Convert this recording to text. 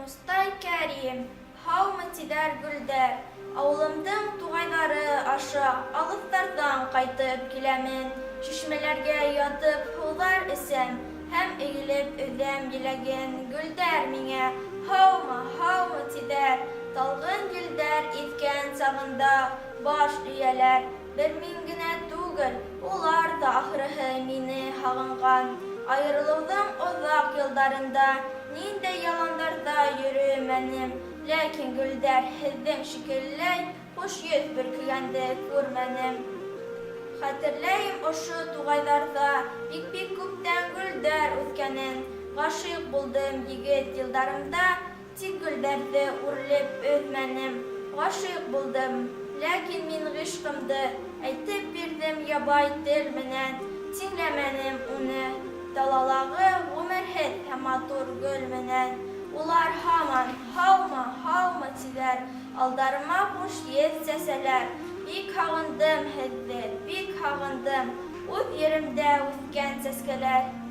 Musтай Кәрим, һаумы тиҙәр гөлдәр, ауылымдың туғайҙары аша алыҫтарҙан ҡайтып киләмен. Шишмәләргә ятып һыуҙар эсәм, һәм эйелеп өҙәм еләген. Гөлдәр миңә һаумы тиҙәр, талғын елдәр иҫкән сағында баш эйәләр. Бер мин генә түгел, улар да ахырыһы мине һағынған. Айырылыуҙың оҙаҡ йылдарында ниндәй яландарҙа йөрөмәнем, ләкин гөлдәр һеҙҙең шикелләй хуш йөҙ бөркөгәнде күрмәнем. Хәтерләйем ошо туғайҙарҙа бик күптән гөлдәр үҫкәнен. Ғашиҡ булдым егет йылдарымда, тик гөлдәрҙе үрлеп өҙмәнем. Ғашиҡ булдым, ләкин мин ғишҡымды әйтеп бирҙем ябай тел менән. Тиңләмәнем уны далалағы ғүмерһеҙ һәм матур гөл менән. Улар һаман һаумы тиҙәр, алдарыма хуш еҫ сәсәләр. Бик һағындым һеҙҙе, бик һағындым, үҙ еремдә үҫкән сәскәләр.